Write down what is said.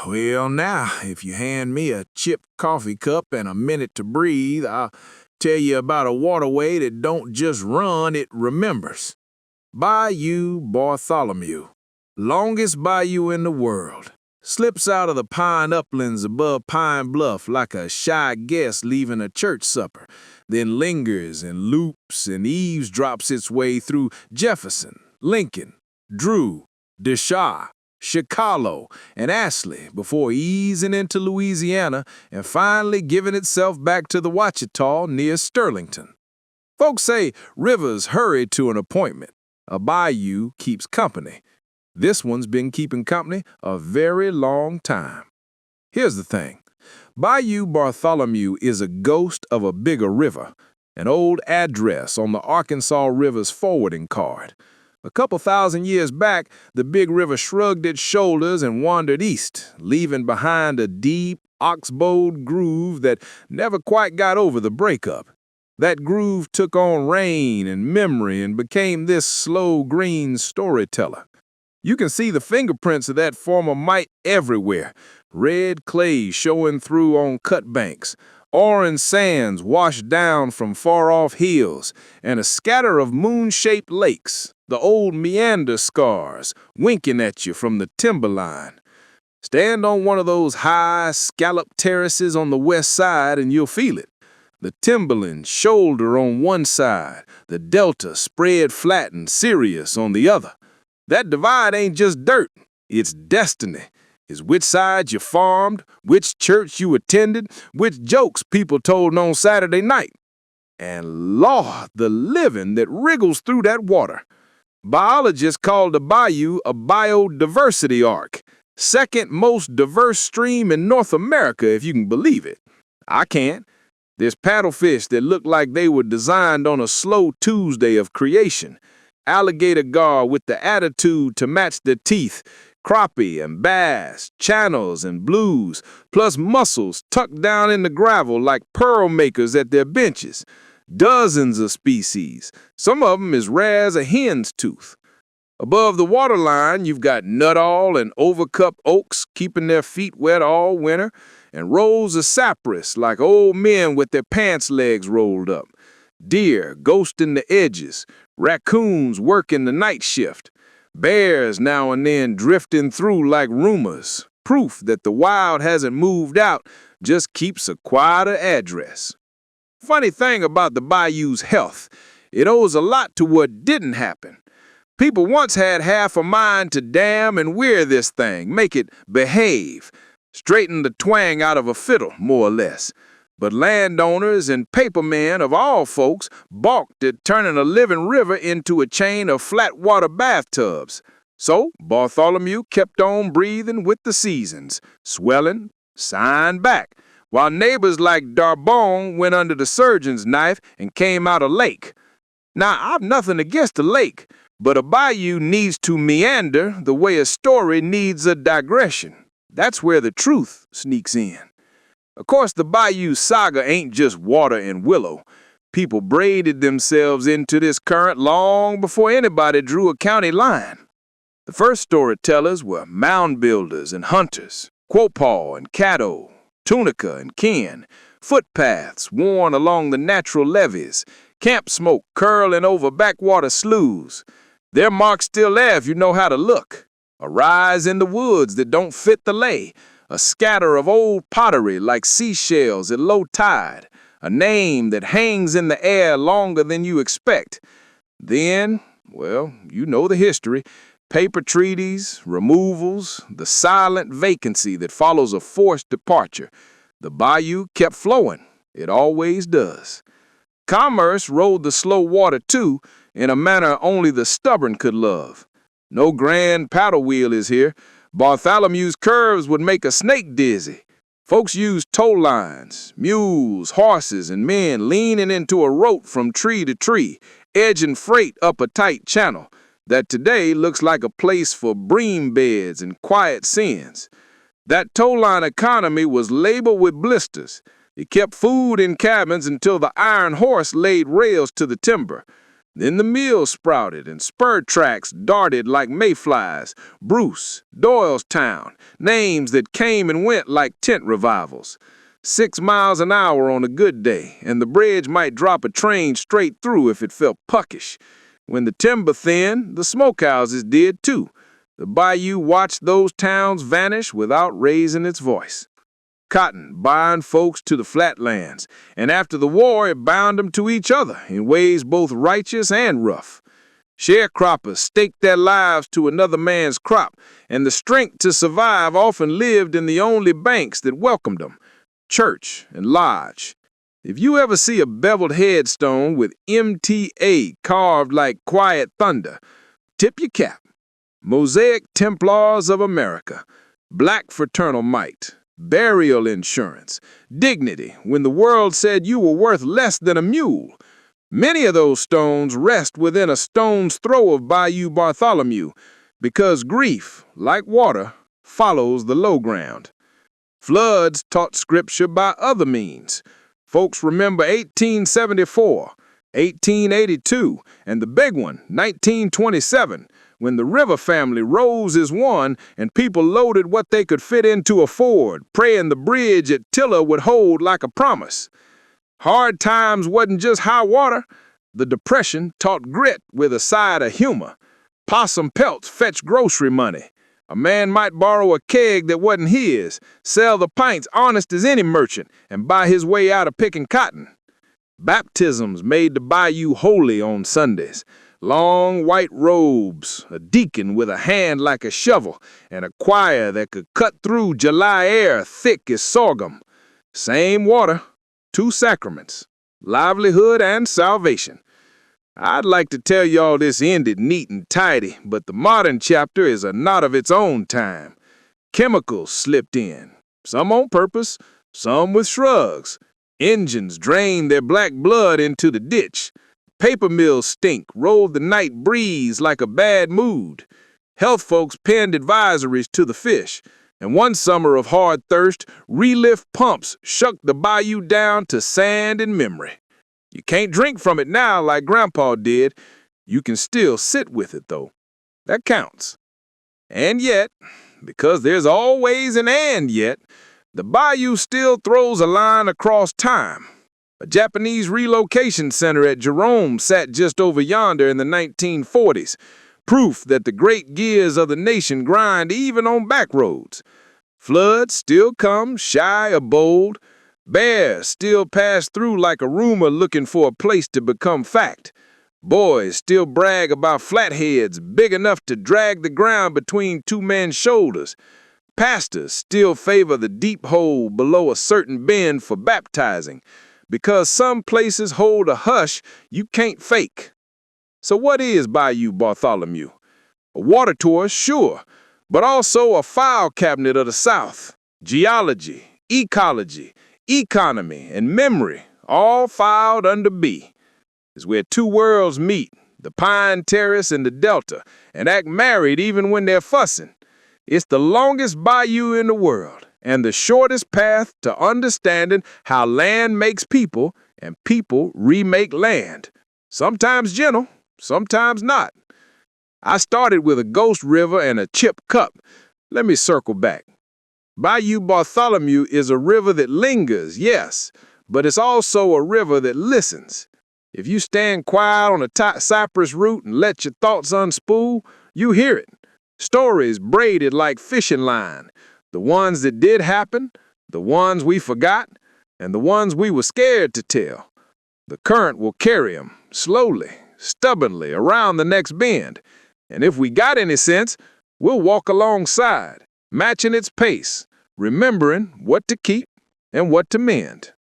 Well, now, if you hand me a chipped coffee cup and a minute to breathe, I'll tell you about a waterway that don't just run, it remembers. Bayou Bartholomew, longest bayou in the world. Slips out of the pine uplands above Pine Bluff like a shy guest leaving a church supper, then lingers and loops and eavesdrops its way through Jefferson, Lincoln, Drew, Deshaw, Chicago, and Ashley before easing into Louisiana and finally giving itself back to the Ouachita near Sterlington. Folks say rivers hurry to an appointment. A bayou keeps company. This one's been keeping company a very long time. Here's the thing. Bayou Bartholomew is a ghost of a bigger river, an old address on the Arkansas River's forwarding card. A couple thousand years back, the big river shrugged its shoulders and wandered east, leaving behind a deep, ox-bowed groove that never quite got over the breakup. That groove took on rain and memory and became this slow green storyteller. You can see the fingerprints of that former might everywhere. Red clay showing through on cut banks, orange sands washed down from far-off hills, and a scatter of moon-shaped lakes, the old meander scars, winking at you from the timberline. Stand on one of those high, scalloped terraces on the west side and you'll feel it. The timberland shoulder on one side, the delta spread flat and serious on the other. That divide ain't just dirt, it's destiny. It's which side you farmed, which church you attended, which jokes people told on Saturday night. And Lord, the living that wriggles through that water. Biologists call the bayou a biodiversity arc, second most diverse stream in North America, if you can believe it. I can't. There's paddlefish that look like they were designed on a slow Tuesday of creation, alligator gar with the attitude to match their teeth, crappie and bass, channels and blues, plus mussels tucked down in the gravel like pearl makers at their benches. Dozens of species, some of them as rare as a hen's tooth. Above the waterline, you've got nutall and overcup oaks keeping their feet wet all winter, and rows of cypress like old men with their pants legs rolled up. Deer ghosting the edges, raccoons working the night shift, bears now and then drifting through like rumors, proof that the wild hasn't moved out, just keeps a quieter address. Funny thing about the bayou's health, it owes a lot to what didn't happen. People once had half a mind to dam and weir this thing, make it behave, straighten the twang out of a fiddle, more or less. But landowners and papermen of all folks balked at turning a living river into a chain of flat water bathtubs. So Bartholomew kept on breathing with the seasons, swelling, sighing back, while neighbors like Darbon went under the surgeon's knife and came out a lake. Now, I've nothing against a lake, but a bayou needs to meander the way a story needs a digression. That's where the truth sneaks in. Of course, the Bayou saga ain't just water and willow. People braided themselves into this current long before anybody drew a county line. The first storytellers were mound builders and hunters, Quapaw and Caddo, Tunica and Ken, footpaths worn along the natural levees, camp smoke curling over backwater sloughs. Their mark's still there if you know how to look. A rise in the woods that don't fit the lay, a scatter of old pottery like seashells at low tide, a name that hangs in the air longer than you expect. Then, well, you know the history. Paper treaties, removals, the silent vacancy that follows a forced departure. The bayou kept flowing. It always does. Commerce rode the slow water, too, in a manner only the stubborn could love. No grand paddle wheel is here. Bartholomew's curves would make a snake dizzy. Folks used tow lines, mules, horses, and men leaning into a rope from tree to tree, edging freight up a tight channel that today looks like a place for bream beds and quiet sins. That tow line economy was labeled with blisters. It kept food in cabins until the iron horse laid rails to the timber. Then the mills sprouted and spur tracks darted like mayflies. Bruce, Doylestown, names that came and went like tent revivals. 6 miles an hour on a good day, and the bridge might drop a train straight through if it felt puckish. When the timber thinned, the smokehouses did too. The bayou watched those towns vanish without raising its voice. Cotton bound folks to the flatlands, and after the war it bound them to each other in ways both righteous and rough. Sharecroppers staked their lives to another man's crop, and the strength to survive often lived in the only banks that welcomed them, church and lodge. If you ever see a beveled headstone with MTA carved like quiet thunder, tip your cap. Mosaic Templars of America, black fraternal might, burial insurance, dignity when the world said you were worth less than a mule. Many of those stones rest within a stone's throw of Bayou Bartholomew, because grief, like water, follows the low ground. Floods taught scripture by other means. Folks remember 1874, 1882, and the big one, 1927, when the River family rose as one and people loaded what they could fit into a Ford, praying the bridge at Tiller would hold like a promise. Hard times wasn't just high water. The Depression taught grit with a side of humor. Possum pelts fetched grocery money. A man might borrow a keg that wasn't his, sell the pints honest as any merchant, and buy his way out of picking cotton. Baptisms made the bayou holy on Sundays. Long white robes, a deacon with a hand like a shovel, and a choir that could cut through July air thick as sorghum. Same water, 2 sacraments, livelihood and salvation. I'd like to tell y'all this ended neat and tidy, but the modern chapter is a knot of its own time. Chemicals slipped in, some on purpose, some with shrugs. Engines drained their black blood into the ditch. Paper mills stink, rolled the night breeze like a bad mood. Health folks penned advisories to the fish, and one summer of hard thirst, relift pumps shook the bayou down to sand and memory. You can't drink from it now like Grandpa did. You can still sit with it, though. That counts. And yet, because there's always an and yet, the bayou still throws a line across time. A Japanese relocation center at Jerome sat just over yonder in the 1940s, proof that the great gears of the nation grind even on back roads. Floods still come, shy or bold. Bears still pass through like a rumor looking for a place to become fact. Boys still brag about flatheads big enough to drag the ground between 2 men's shoulders. Pastors still favor the deep hole below a certain bend for baptizing, because some places hold a hush you can't fake. So what is Bayou Bartholomew? A water tour, sure, but also a file cabinet of the South. Geology, ecology, economy, and memory, all filed under B. It's where 2 worlds meet, the Pine Terrace and the Delta, and act married even when they're fussing. It's the longest bayou in the world, and the shortest path to understanding how land makes people and people remake land. Sometimes gentle, sometimes not. I started with a ghost river and a chip cup. Let me circle back. Bayou Bartholomew is a river that lingers, yes, but it's also a river that listens. If you stand quiet on a cypress root and let your thoughts unspool, you hear it. Stories braided like fishing line. The ones that did happen, the ones we forgot, and the ones we were scared to tell. The current will carry them, slowly, stubbornly, around the next bend. And if we got any sense, we'll walk alongside, matching its pace, remembering what to keep and what to mend.